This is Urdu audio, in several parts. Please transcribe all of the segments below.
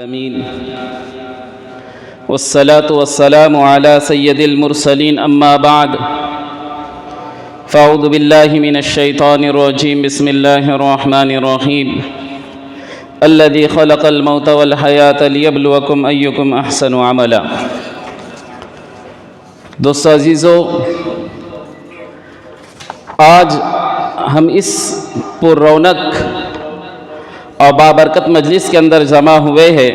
آمین والصلاة والسلام على سید المرسلین اما بعد فاعوذ باللہ من الشیطان الرجیم بسم اللہ الرحمن الرحیم الذی خلق الموت والحیاة لیبلوکم ایکم احسن عملا۔ دوستو عزیزو، آج ہم اس پر رونق اور بابرکت مجلس کے اندر جمع ہوئے ہیں۔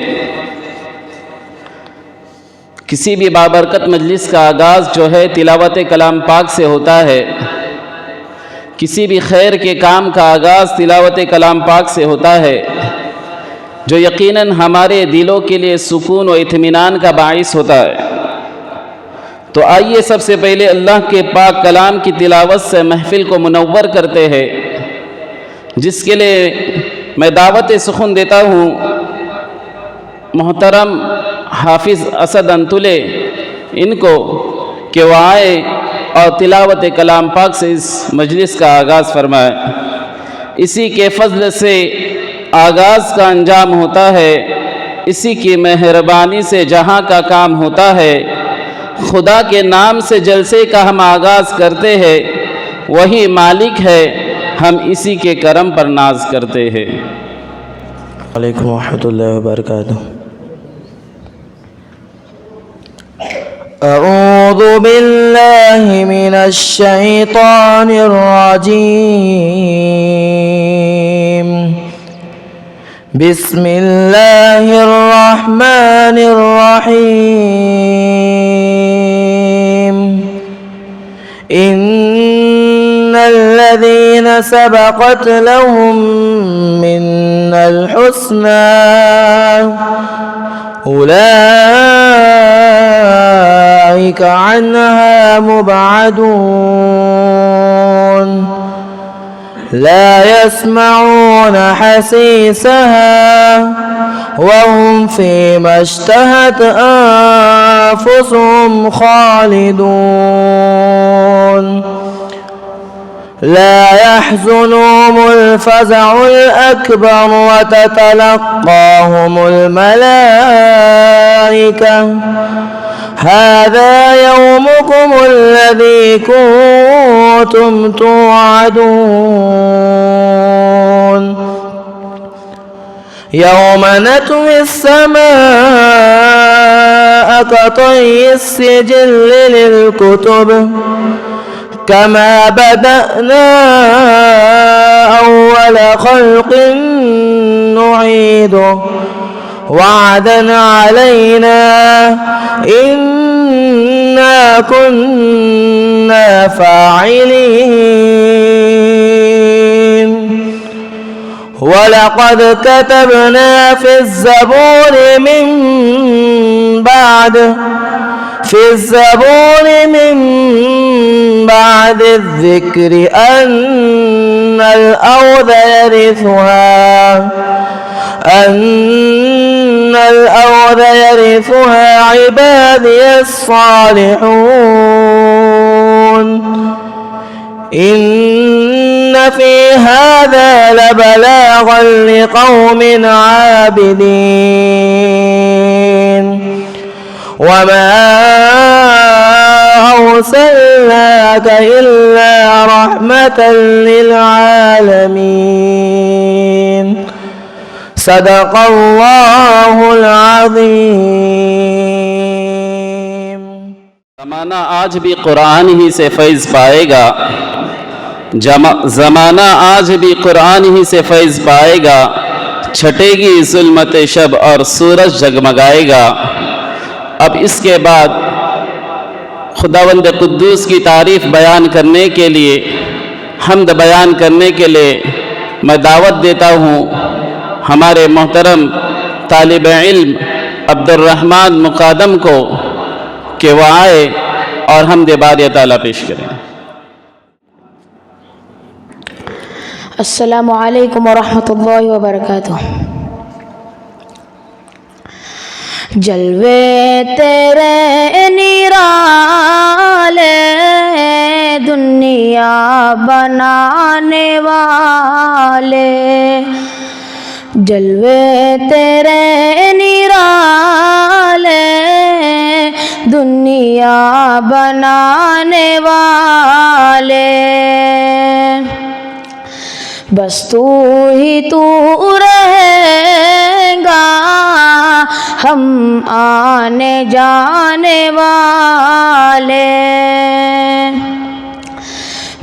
کسی بھی بابرکت مجلس کا آغاز جو ہے تلاوت کلام پاک سے ہوتا ہے، کسی بھی خیر کے کام کا آغاز تلاوت کلام پاک سے ہوتا ہے، جو یقیناً ہمارے دلوں کے لیے سکون و اطمینان کا باعث ہوتا ہے۔ تو آئیے سب سے پہلے اللہ کے پاک کلام کی تلاوت سے محفل کو منور کرتے ہیں، جس کے لیے میں دعوت سخن دیتا ہوں محترم حافظ اسد انتلے ان کو کہ وہ آئے اور تلاوت کلام پاک سے اس مجلس کا آغاز فرمائے۔ اسی کے فضل سے آغاز کا انجام ہوتا ہے، اسی کی مہربانی سے جہاں کا کام ہوتا ہے۔ خدا کے نام سے جلسے کا ہم آغاز کرتے ہیں، وہی مالک ہے، ہم اسی کے کرم پر ناز کرتے ہیں۔ علیکم ورحمۃ اللہ وبرکاتہ۔ اعوذ باللہ من الشیطان الرجیم، بسم اللہ الرحمن الرحیم۔ ان الذين سبقت لهم منا الحسنى أولئك عنها مبعدون، لا يسمعون حسيسها وهم فيما اشتهت أنفسهم خالدون، لا يحزنهم الفزع الأكبر وتتلقاهم الملائكة هذا يومكم الذي كنتم توعدون، يوم نطوي السماء كطي السجل للكتب كما بدأنا أول خلق نعيده وعدا علينا إنا كنا فاعلين، ولقد كتبنا في الزبور من بعد الذكر أن الأرض يرثها عبادي الصالحون، إن في هذا لبلاغا لقوم عابدين، وما أرسلناك إلا رحمة للعالمين، صدق الله العظيم۔ زمانہ آج بھی قرآن ہی سے فیض پائے گا، زمانہ آج بھی قرآن ہی سے فیض پائے گا، چھٹے گی ظلمت شب اور سورج جگمگائے گا۔ اب اس کے بعد خداوند قدوس کی تعریف بیان کرنے کے لیے، حمد بیان کرنے کے لیے میں دعوت دیتا ہوں ہمارے محترم طالب علم عبد الرحمن مقادم کو کہ وہ آئے اور حمد باری تعالیٰ پیش کریں۔ السلام علیکم ورحمۃ اللہ وبرکاتہ۔ جلوے تیرے نرالے دنیا بنانے والے، جلوے تیرے بنانے والے، بس تو ہی تو رہے گا ہم آنے جانے والے،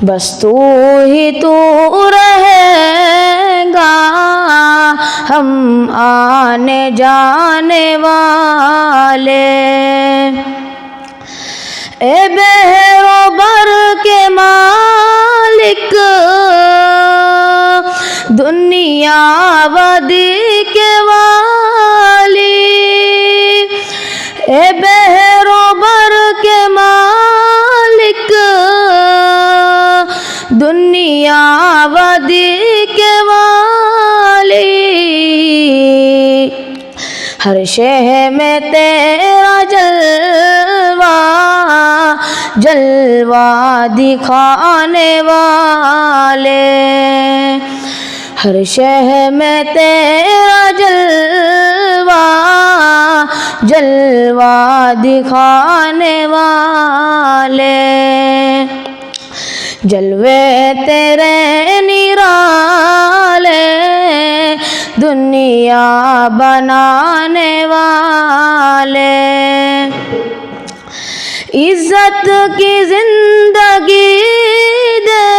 بس تو ہی تو رہے گا ہم آنے جانے والے۔ اے بحر و بر کے مالک، دنیا ودی کے والی، اے بحر و بر کے مالک، دنیا ودی کے والی، ہر شے میں تیرا جلوہ جلوہ دکھانے والے، ہر شے میں تیرا جلوہ جلوہ دکھانے والے، جلوے تیرے نرالے دنیا بنانے والے، عزت کی زندگی دے،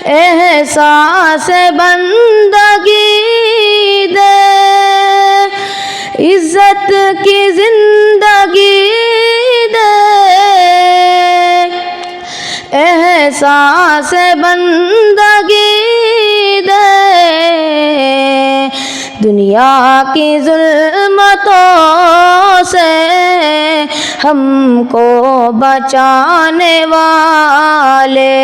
احساس بندگی دے، عزت کی زندگی دے، احساس بندگی دے، دنیا کی ظلمتوں سے ہم کو بچانے والے،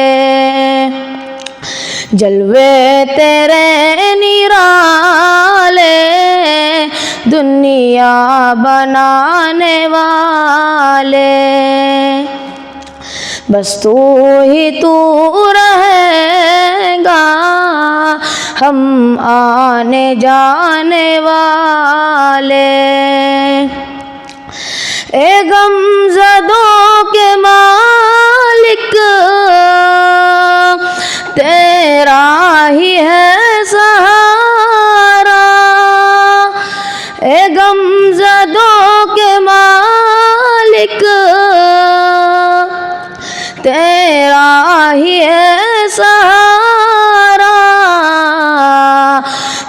جلوے تیرے نرالے دنیا بنانے والے، بس تو ہی تو رہے گا ہم آنے جانے والے، اے غم زدوں کے مالک تیرا ہی ہے سہارا، اے غم زدوں کے مالک تیرا ہی ہے سہارا،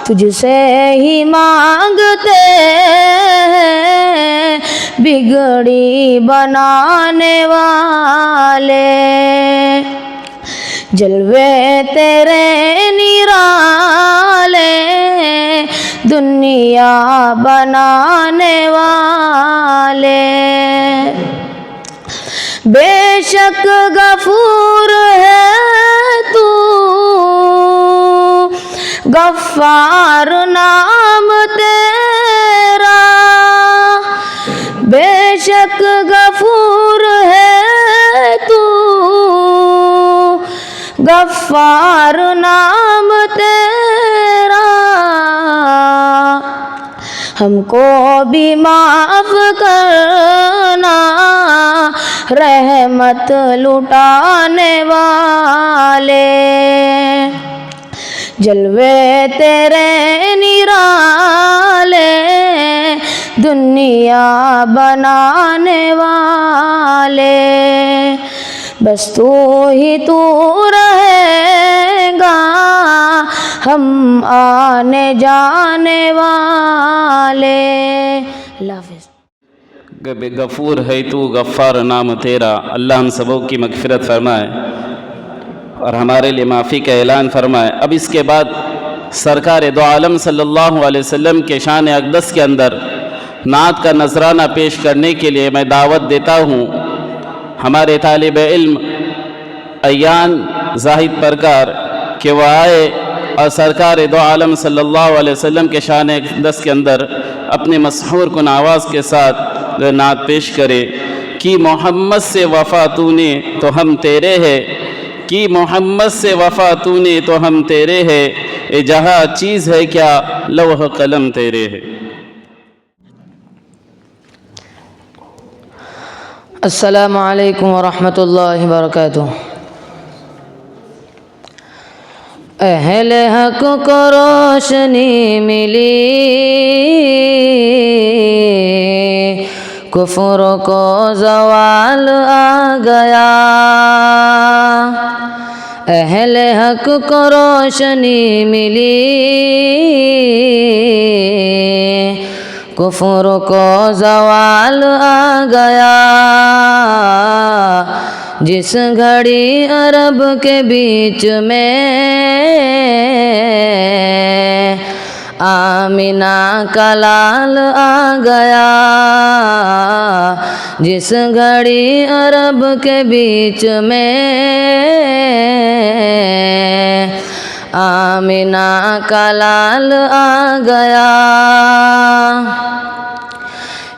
تجھ سے ہی مانگتے ہیں بگڑی بنانے والے، جلوے تیرے نرالے دنیا بنانے والے، بے شک غفور ہے تو، غفار نام تیرا، بے شک غفور ہے تو، غفار نام تیرا، ہم کو بھی معاف کرنا رحمت لٹانے والے، جلوے تیرے نرالے دنیا بنانے والے، بس تو ہی تو رہے گا ہم آنے جانے والے۔ اللہ حافظ۔ غفور ہے تو، غفار نام تیرا۔ اللہ ہم سبوں کی مغفرت فرمائے اور ہمارے لیے معافی کا اعلان فرمائے۔ اب اس کے بعد سرکار دو عالم صلی اللہ علیہ وسلم کے شان اقدس کے اندر نعت کا نذرانہ پیش کرنے کے لیے میں دعوت دیتا ہوں ہمارے طالب علم ایان زاہد پرکار کہ وہ آئے اور سرکار دو عالم صلی اللہ علیہ وسلم کے شان اقدس کے اندر اپنے مسحور کن آواز کے ساتھ نعت پیش کرے کہ محمد سے وفا تو نے تو ہم تیرے ہے، کہ محمد سے وفا تو نے تو ہم تیرے ہے، اے جہاں چیز ہے کیا لوح قلم تیرے ہے۔ السلام علیکم ورحمۃ اللہ وبرکاتہ۔ اہل حق کو روشنی ملی، کفر کو زوال آ گیا۔ اہل حق کو روشنی ملی، کفر کو زوال آ گیا۔ جس گھڑی عرب کے بیچ میں آمینہ کا لال آ گیا، جس گھڑی عرب کے بیچ میں آمینہ کا لال آ گیا۔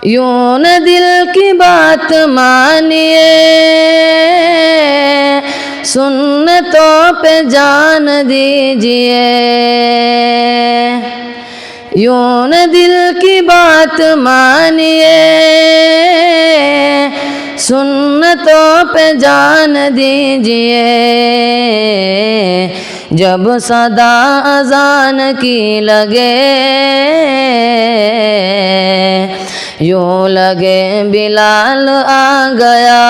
یوں نہ دل کی بات مانیے، سنتوں پہ جان دیجیے۔ یوں نہ دل کی بات مانیے، سنتوں پہ جان دیجیے۔ جب صدا اذان کی لگے، یوں لگے بلال آ گیا۔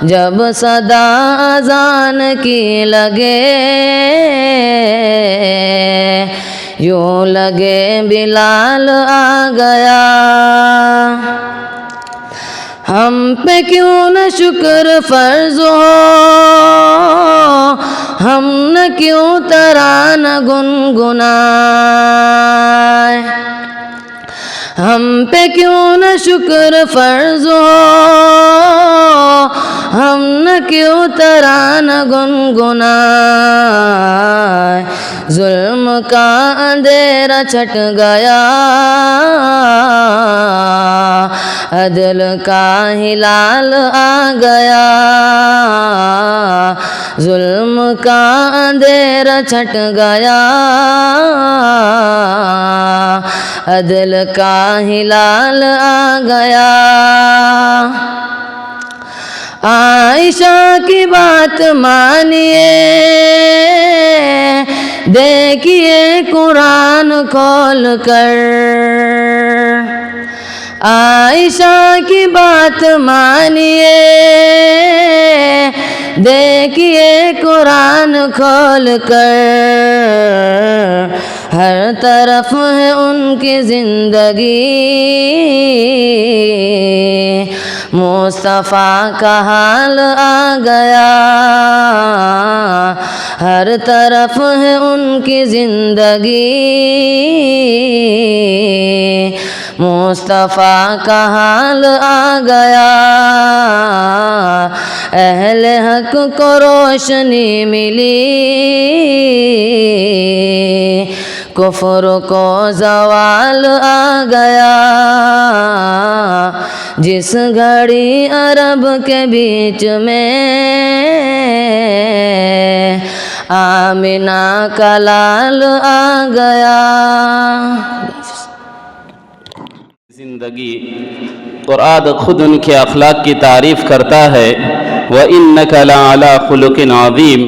جب صدا اذان کی لگے، یوں لگے بلال آ گیا۔ ہم پہ کیوں نہ شکر فرض ہو، ہم نہ کیوں ترانہ گنگنائیں۔ ہم پہ کیوں نہ شکر فرض ہو، ہم نہ کیوں ترانہ گنگنائیں۔ ظلم کا اندھیرا چھٹ گیا، عدل کا ہلال آ گیا۔ ظلم کا اندھیرا چھٹ گیا، عدل کا ہلال آ گیا۔ عائشہ کی بات مانیے، دیکھیے قرآن کھول کر۔ عائشہ کی بات مانیے، دیکھیے قرآن کھول کر۔ ہر طرف ہے ان کی زندگی، مصطفیٰ کا حال آ گیا۔ ہر طرف ہے ان کی زندگی، مصطفیٰ کا حال آ گیا۔ اہل حق کو روشنی ملی، کفر کو زوال آ گیا۔ جس گھڑی عرب کے بیچ میں آمینہ کا لال آ گیا۔ زندگی قرآن خود ان کے اخلاق کی تعریف کرتا ہے، وَإِنَّكَ لَعَلَىٰ خُلُقٍ عَظِيمٍ۔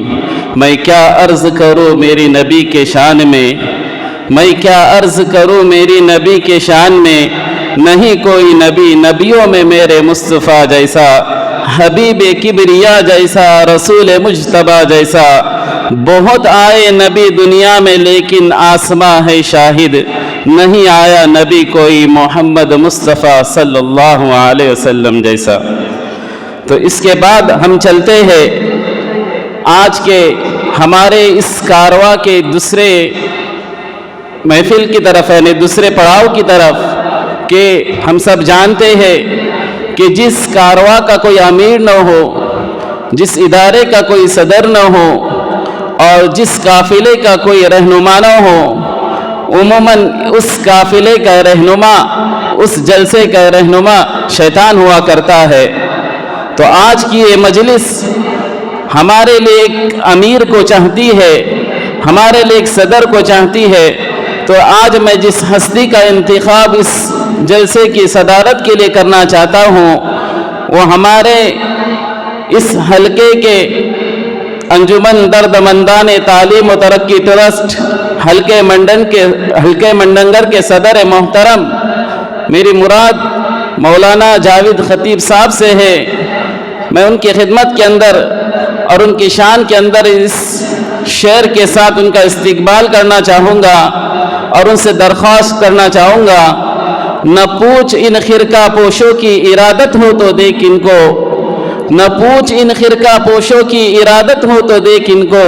میں کیا عرض کروں میری نبی کے شان میں، میں کیا عرض کروں میری نبی کے شان میں۔ نہیں کوئی نبی نبیوں میں میرے مصطفیٰ جیسا، حبیب کبریا جیسا، رسول مجتبیٰ جیسا۔ بہت آئے نبی دنیا میں لیکن آسماں ہے شاہد، نہیں آیا نبی کوئی محمد مصطفیٰ صلی اللہ علیہ وسلم جیسا۔ تو اس کے بعد ہم چلتے ہیں آج کے ہمارے اس کارواں کے دوسرے محفل کی طرف، یعنی دوسرے پڑاؤ کی طرف، کہ ہم سب جانتے ہیں کہ جس کارواں کا کوئی امیر نہ ہو، جس ادارے کا کوئی صدر نہ ہو، اور جس قافلے کا کوئی رہنما نہ ہو، عموماً اس قافلے کا رہنما، اس جلسے کا رہنما شیطان ہوا کرتا ہے۔ تو آج کی یہ مجلس ہمارے لیے ایک امیر کو چاہتی ہے، ہمارے لیے ایک صدر کو چاہتی ہے۔ تو آج میں جس ہستی کا انتخاب اس جلسے کی صدارت کے لیے کرنا چاہتا ہوں وہ ہمارے اس حلقے کے انجمن دردمندان تعلیم و ترقی ٹرسٹ حلقے منڈنگر کے صدر محترم میری مراد مولانا جاوید خطیب صاحب سے ہے۔ میں ان کی خدمت کے اندر اور ان کی شان کے اندر اس شعر کے ساتھ ان کا استقبال کرنا چاہوں گا اور ان سے درخواست کرنا چاہوں گا، نہ پوچھ ان خرقہ پوشوں کی ارادت ہو تو دیکھ ان کو، نہ پوچھ ان خرقہ پوشوں کی ارادت ہو تو دیکھ ان کو،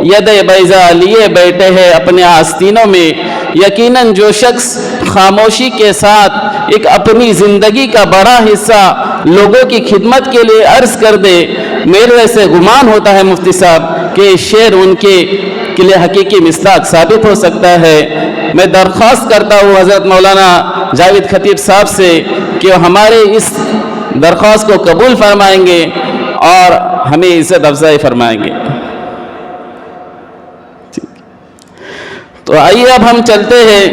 ید بیضا لیے بیٹھے ہیں اپنے آستینوں میں۔ یقیناً جو شخص خاموشی کے ساتھ ایک اپنی زندگی کا بڑا حصہ لوگوں کی خدمت کے لیے عرض کر دے، میرے سے گمان ہوتا ہے مفتی صاحب کہ شعر ان کے لیے حقیقی مصداق ثابت ہو سکتا ہے۔ میں درخواست کرتا ہوں حضرت مولانا جاوید خطیب صاحب سے کہ وہ ہمارے اس درخواست کو قبول فرمائیں گے اور ہمیں عزت افزائی فرمائیں گے۔ تو آئیے اب ہم چلتے ہیں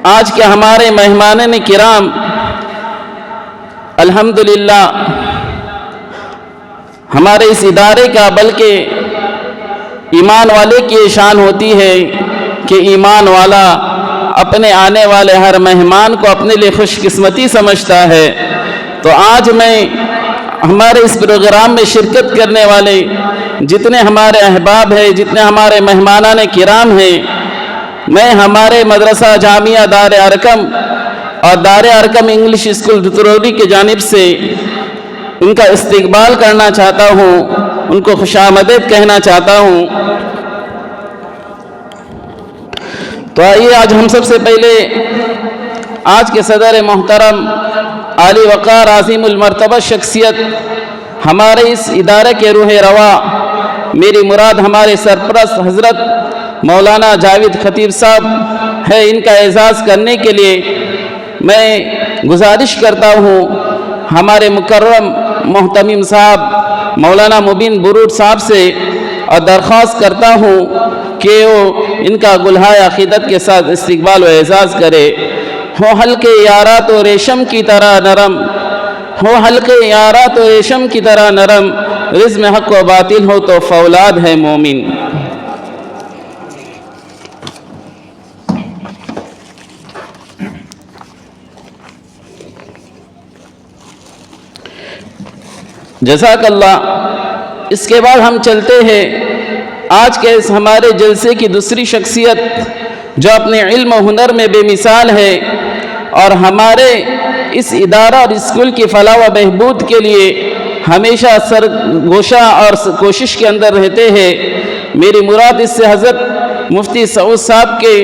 آج کے ہمارے مہمان کرام۔ الحمدللہ ہمارے اس ادارے کا بلکہ ایمان والے کی شان ہوتی ہے کہ ایمان والا اپنے آنے والے ہر مہمان کو اپنے لیے خوش قسمتی سمجھتا ہے۔ تو آج میں ہمارے اس پروگرام میں شرکت کرنے والے جتنے ہمارے احباب ہیں، جتنے ہمارے مہمانان کرام ہیں، میں ہمارے مدرسہ جامعہ دار ارقم اور دار ارقم انگلش اسکول دتروری کی جانب سے ان کا استقبال کرنا چاہتا ہوں، ان کو خوش آمدید کہنا چاہتا ہوں۔ تو آئیے آج ہم سب سے پہلے آج کے صدر محترم عالی وقار عظیم المرتبہ شخصیت ہمارے اس ادارے کے روح روا میری مراد ہمارے سرپرست حضرت مولانا جاوید خطیب صاحب ہے، ان کا اعزاز کرنے کے لیے میں گزارش کرتا ہوں ہمارے مکرم محتمم صاحب مولانا مبین برود صاحب سے اور درخواست کرتا ہوں کہ وہ ان کا گلہائے عقیدت کے ساتھ استقبال و اعزاز کرے۔ ہو حلقے یارا تو ریشم کی طرح نرم، ہو حلقے یارا تو ریشم کی طرح نرم، رزم حق و باطل ہو تو فولاد ہے مومن۔ جزاک اللہ۔ اس کے بعد ہم چلتے ہیں آج کے اس ہمارے جلسے کی دوسری شخصیت جو اپنے علم و ہنر میں بے مثال ہے اور ہمارے اس ادارہ اور اسکول کی فلاح و بہبود کے لیے ہمیشہ سرگوشہ اور کوشش کے اندر رہتے ہیں۔ میری مراد اس سے حضرت مفتی سعود صاحب کے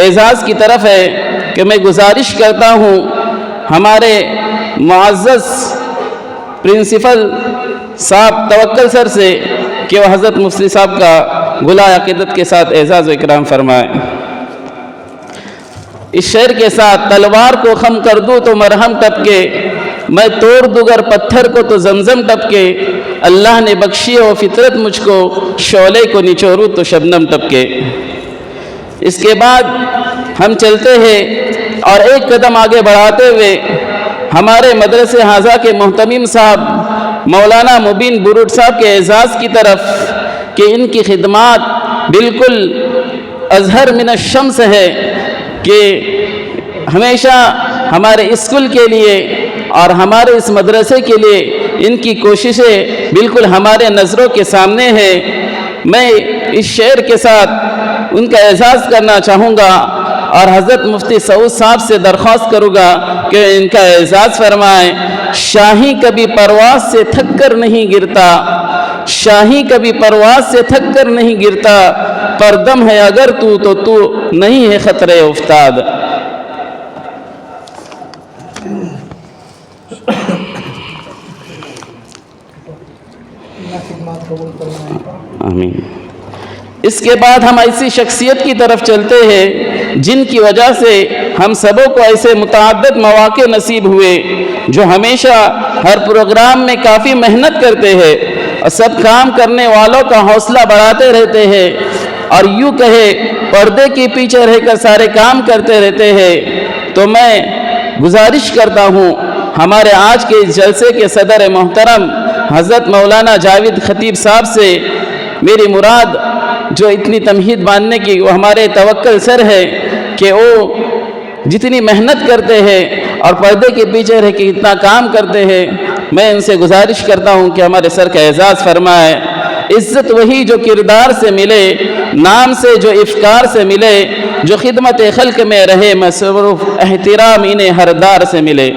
اعزاز کی طرف ہے کہ میں گزارش کرتا ہوں ہمارے معزز پرنسپل صاحب توکل سر سے کہ وہ حضرت مفتی صاحب کا گلہائے عقیدت کے ساتھ اعزاز و اکرام فرمائیں۔ اس شعر کے ساتھ تلوار کو خم کر دوں تو مرہم ٹپکے، میں توڑ دوگر پتھر کو تو زمزم ٹپکے، اللہ نے بخشی ہو فطرت مجھ کو، شعلے کو نچوڑوں تو شبنم ٹپکے۔ اس کے بعد ہم چلتے ہیں اور ایک قدم آگے بڑھاتے ہوئے ہمارے مدرسے حاضہ کے محتمم صاحب مولانا مبین برود صاحب کے اعزاز کی طرف کہ ان کی خدمات بالکل اظہر من الشمس ہے کہ ہمیشہ ہمارے اسکول کے لیے اور ہمارے اس مدرسے کے لیے ان کی کوششیں بالکل ہمارے نظروں کے سامنے ہیں۔ میں اس شعر کے ساتھ ان کا اعزاز کرنا چاہوں گا اور حضرت مفتی سعود صاحب سے درخواست کروں گا کہ ان کا اعزاز فرمائیں۔ شاہی کبھی پرواز سے تھک کر نہیں گرتا، شاہی کبھی پرواز سے تھک کر نہیں گرتا، پردم ہے اگر تو تو نہیں ہے خطرے افتاد۔ آمین۔ اس کے بعد ہم ایسی شخصیت کی طرف چلتے ہیں جن کی وجہ سے ہم سبوں کو ایسے متعدد مواقع نصیب ہوئے، جو ہمیشہ ہر پروگرام میں کافی محنت کرتے ہیں اور سب کام کرنے والوں کا حوصلہ بڑھاتے رہتے ہیں اور یوں کہے پردے کے پیچھے رہ کر سارے کام کرتے رہتے ہیں۔ تو میں گزارش کرتا ہوں ہمارے آج کے اس جلسے کے صدر محترم حضرت مولانا جاوید خطیب صاحب سے میری مراد جو اتنی تمہید باندھنے کی وہ ہمارے توکل سر ہے کہ وہ جتنی محنت کرتے ہیں اور پردے کے پیچھے رہ کے اتنا کام کرتے ہیں، میں ان سے گزارش کرتا ہوں کہ ہمارے سر کا اعزاز فرمائے۔ عزت وہی جو کردار سے ملے، نام سے جو افکار سے ملے، جو خدمت خلق میں رہے مصروف، احترام انہیں ہر دار سے ملے۔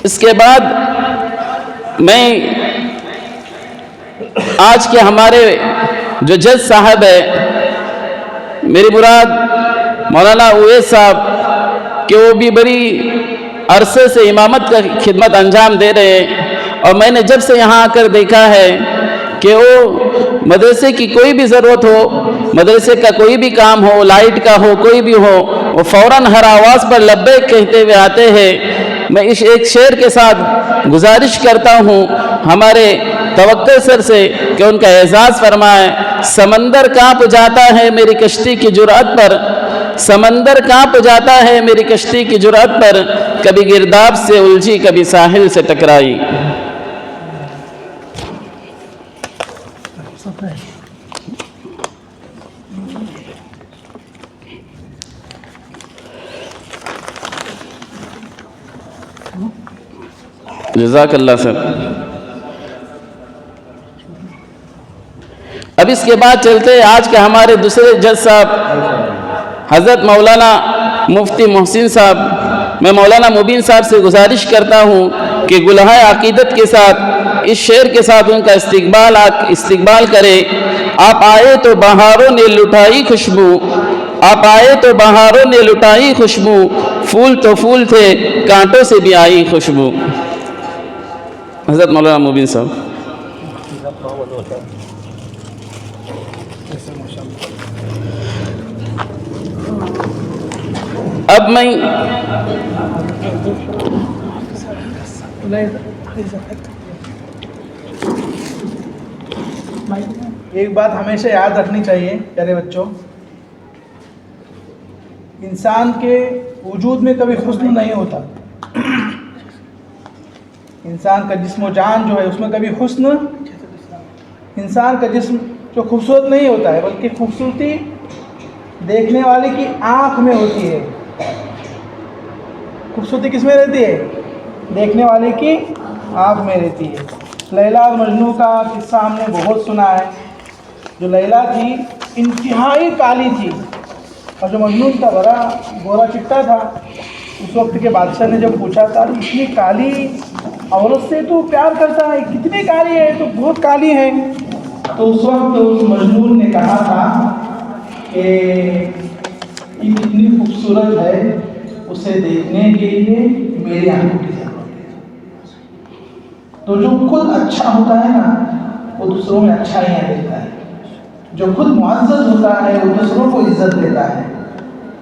اس کے بعد میں آج کے ہمارے جو جج صاحب ہے، میری مراد مولانا اویس صاحب، کہ وہ بھی بڑی عرصے سے امامت کا خدمت انجام دے رہے ہیں، اور میں نے جب سے یہاں آ کر دیکھا ہے کہ وہ مدرسے کی کوئی بھی ضرورت ہو، مدرسے کا کوئی بھی کام ہو، لائٹ کا ہو، کوئی بھی ہو، وہ فوراً ہر آواز پر لبیک کہتے ہوئے آتے ہیں۔ میں اس ایک شعر کے ساتھ گزارش کرتا ہوں ہمارے توکل سر سے کہ ان کا اعزاز فرمائیں۔ سمندر کانپ جاتا ہے میری کشتی کی جرأت پر، سمندر کانپ جاتا ہے میری کشتی کی جرأت پر، کبھی گرداب سے الجھی کبھی ساحل سے ٹکرائی۔ جزاک اللہ سر۔ اب اس کے بعد چلتے آج کے ہمارے دوسرے جج صاحب حضرت مولانا مفتی محسن صاحب۔ میں مولانا مبین صاحب سے گزارش کرتا ہوں کہ گلہائے عقیدت کے ساتھ اس شعر کے ساتھ ان کا استقبال کرے۔ آپ آئے تو بہاروں نے لٹائی خوشبو، آپ آئے تو بہاروں نے لٹائی خوشبو، پھول تو پھول تھے کانٹوں سے بھی آئی خوشبو۔ حضرت مولانا مبین صاحب۔ اب میں ایک بات ہمیشہ یاد رکھنی چاہیے پیارے بچوں، انسان کے وجود میں کبھی حسن نہیں ہوتا، انسان کا جسم و جان جو ہے اس میں کبھی حسن، انسان کا جسم جو خوبصورت نہیں ہوتا ہے، بلکہ خوبصورتی دیکھنے والے کی آنکھ میں ہوتی ہے۔ خوبصورتی کس میں رہتی ہے؟ دیکھنے والے کی آنکھ میں رہتی ہے۔ لیلا اور مجنوں کا قصہ ہم نے بہت سنا ہے۔ جو لیلا تھی انتہائی کالی تھی، اور جو مجنون تھا بڑا گورا چٹا تھا۔ اس وقت کے بادشاہ نے جب پوچھا تھا اتنی کالی عورت سے تو پیار کرتا ہے، کتنی کالی ہے؟ تو بہت کالی ہے۔ تو اس وقت اس مجنون نے کہا تھا کہ یہ اتنی خوبصورت ہے، اسے دیکھنے کے لیے میری آنکھوں کی ضرورت ہے۔ تو جو خود اچھا ہوتا ہے نا وہ دوسروں میں اچھائیاں دیتا ہے، جو خود معزز ہوتا ہے وہ دوسروں کو عزت دیتا ہے۔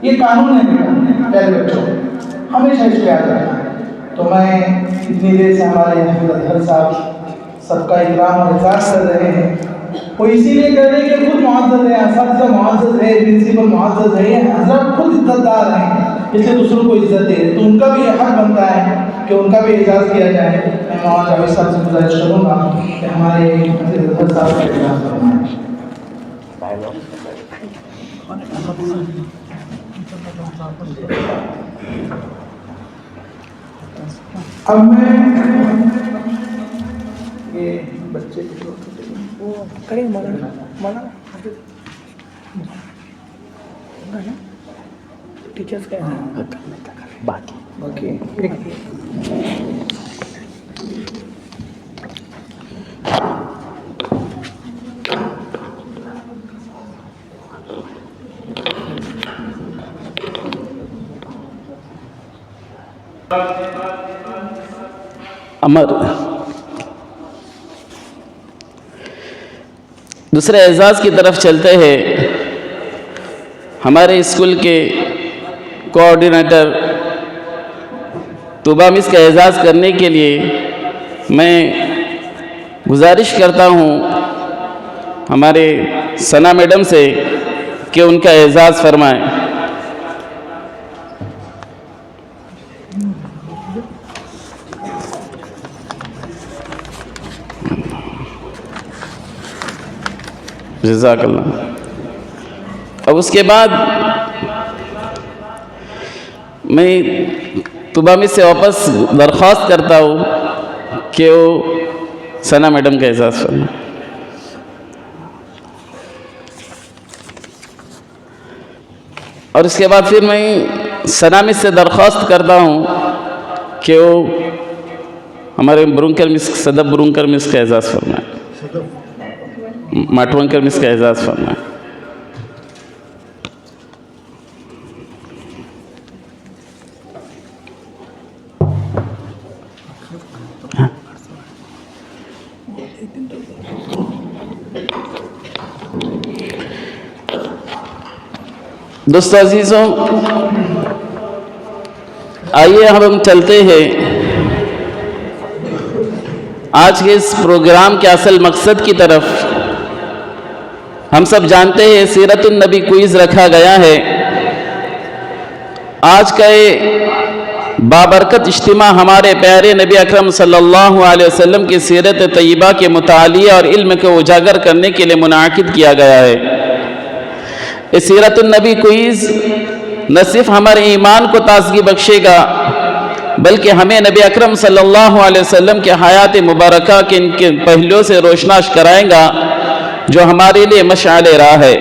یہ قانون ہے بیٹا پیارے بچوں، ہمیشہ اس کو یاد رکھنا ہے۔ تو میں اتنی دیر سے ہمارے حافظ اظہر صاحب سب کا اکرام اور اعزاز کر رہے ہیں، وہ اسی لیے کر رہے ہیں کہ خود معزز ہے، اساتذہ معزز ہے، پرنسپل معزز ہے، حضرت خود عزت دار ہیں، اس لیے دوسروں کو عزت دے، تو ان کا بھی یہ حق بنتا ہے کہ ان کا بھی اعزاز کیا جائے۔ میں مولانا جاوید صاحب سے گزارش کروں گا کہ ہمارے حافظ اظہر صاحب کا اعزاز فرمائیں۔ اب میں یہ بچے کریں مولانا ٹیچرس کا باقی ایک امر دوسرے اعزاز کی طرف چلتے ہیں۔ ہمارے اسکول کے کوآرڈینیٹر طوبہ مس کا اعزاز کرنے کے لیے میں گزارش کرتا ہوں ہمارے ثنا میڈم سے کہ ان کا اعزاز فرمائیں. جزاک اللہ. اب اس کے بعد میں طوبہ مس سے واپس درخواست کرتا ہوں کہ وہ ثنا میڈم کا اعزاز فرمائیں. اور اس کے بعد پھر میں ثنا مس سے درخواست کرتا ہوں کہ وہ ہمارے برونکر مس صدف برونکر مس کا اعزاز فرمائیں، ماٹونکر مس کا اعزاز فرمائیں. دوستو عزیزوں، آئیے ہم چلتے ہیں آج کے اس پروگرام کے اصل مقصد کی طرف. ہم سب جانتے ہیں سیرت النبی کوئز رکھا گیا ہے. آج کا یہ بابرکت اجتماع ہمارے پیارے نبی اکرم صلی اللہ علیہ وسلم کی سیرت طیبہ کے مطالعے اور علم کو اجاگر کرنے کے لیے منعقد کیا گیا ہے. اس سیرت النبی کوئز نہ صرف ہمارے ایمان کو تازگی بخشے گا بلکہ ہمیں نبی اکرم صلی اللہ علیہ وسلم کے حیات مبارکہ کے ان کے پہلوؤں سے روشناس کرائیں گا جو ہمارے لیے مشعل راہ ہے.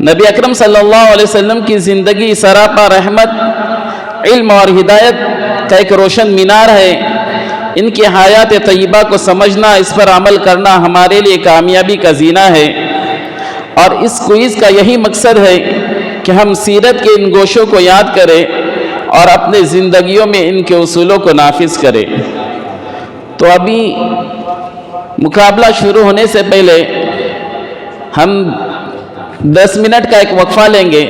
نبی اکرم صلی اللہ علیہ وسلم کی زندگی سراپا رحمت، علم اور ہدایت کا ایک روشن مینار ہے. ان کی حیات طیبہ کو سمجھنا، اس پر عمل کرنا ہمارے لیے کامیابی کا زینہ ہے. اور اس کوئز کا یہی مقصد ہے کہ ہم سیرت کے ان گوشوں کو یاد کریں اور اپنے زندگیوں میں ان کے اصولوں کو نافذ کریں. تو ابھی مقابلہ شروع ہونے سے پہلے ہم 10 منٹ کا ایک وقفہ لیں گے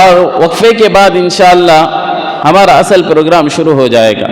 اور وقفے کے بعد انشاءاللہ ہمارا اصل پروگرام شروع ہو جائے گا.